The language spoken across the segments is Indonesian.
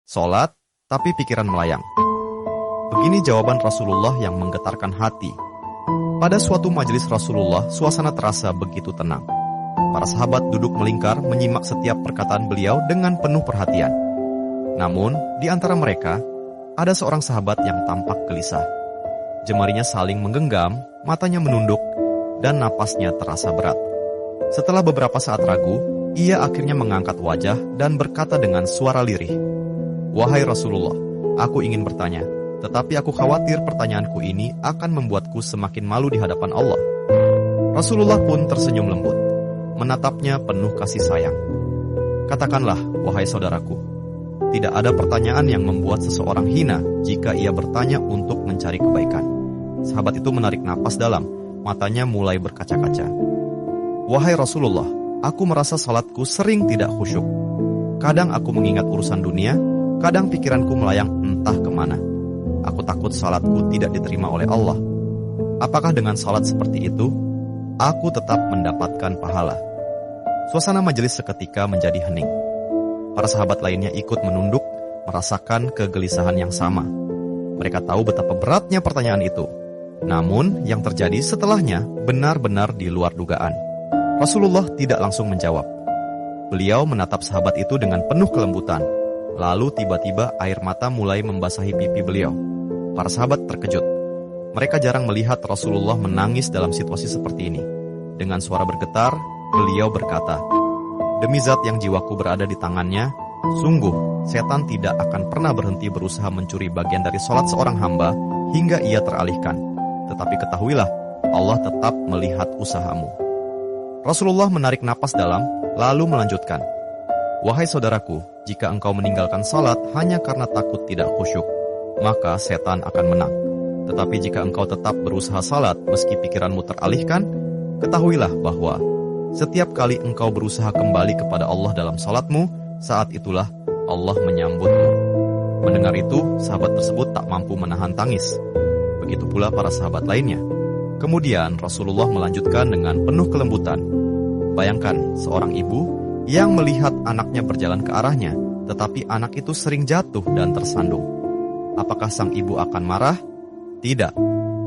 sholat, tapi pikiran melayang. Begini jawaban Rasulullah yang menggetarkan hati. Pada suatu majelis Rasulullah, suasana terasa begitu tenang. Para sahabat duduk melingkar menyimak setiap perkataan beliau dengan penuh perhatian. Namun, di antara mereka, ada seorang sahabat yang tampak gelisah. Jemarinya saling menggenggam, matanya menunduk, dan napasnya terasa berat. Setelah beberapa saat ragu, ia akhirnya mengangkat wajah dan berkata dengan suara lirih, "Wahai Rasulullah, aku ingin bertanya, tetapi aku khawatir pertanyaanku ini akan membuatku semakin malu di hadapan Allah." Rasulullah pun tersenyum lembut, menatapnya penuh kasih sayang. "Katakanlah, wahai saudaraku, tidak ada pertanyaan yang membuat seseorang hina jika ia bertanya untuk mencari kebaikan." Sahabat itu menarik napas dalam, matanya mulai berkaca-kaca. "Wahai Rasulullah, aku merasa salatku sering tidak khusyuk. Kadang aku mengingat urusan dunia, kadang pikiranku melayang entah kemana. Aku takut salatku tidak diterima oleh Allah. Apakah dengan salat seperti itu, aku tetap mendapatkan pahala?" Suasana majelis seketika menjadi hening. Para sahabat lainnya ikut menunduk, merasakan kegelisahan yang sama. Mereka tahu betapa beratnya pertanyaan itu. Namun, yang terjadi setelahnya benar-benar di luar dugaan. Rasulullah tidak langsung menjawab. Beliau menatap sahabat itu dengan penuh kelembutan. Lalu tiba-tiba air mata mulai membasahi pipi beliau. Para sahabat terkejut. Mereka jarang melihat Rasulullah menangis dalam situasi seperti ini. Dengan suara bergetar, beliau berkata, "Demi zat yang jiwaku berada di tangannya, sungguh setan tidak akan pernah berhenti berusaha mencuri bagian dari sholat seorang hamba hingga ia teralihkan. Tetapi ketahuilah, Allah tetap melihat usahamu." Rasulullah menarik napas dalam, lalu melanjutkan, "Wahai saudaraku, jika engkau meninggalkan salat hanya karena takut tidak khusyuk, maka setan akan menang. Tetapi jika engkau tetap berusaha salat meski pikiranmu teralihkan, ketahuilah bahwa setiap kali engkau berusaha kembali kepada Allah dalam salatmu, saat itulah Allah menyambutmu." Mendengar itu, sahabat tersebut tak mampu menahan tangis. Begitu pula para sahabat lainnya. Kemudian Rasulullah melanjutkan dengan penuh kelembutan, "Bayangkan seorang ibu yang melihat anaknya berjalan ke arahnya, tetapi anak itu sering jatuh dan tersandung. Apakah sang ibu akan marah? Tidak.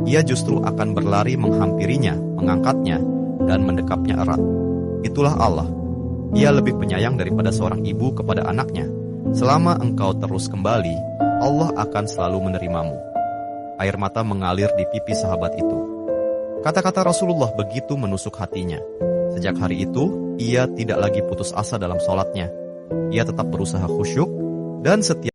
Ia justru akan berlari menghampirinya, mengangkatnya, dan mendekapnya erat. Itulah Allah. Ia lebih penyayang daripada seorang ibu kepada anaknya. Selama engkau terus kembali, Allah akan selalu menerimamu." Air mata mengalir di pipi sahabat itu. Kata-kata Rasulullah begitu menusuk hatinya. Sejak hari itu, ia tidak lagi putus asa dalam sholatnya. Ia tetap berusaha khusyuk dan setia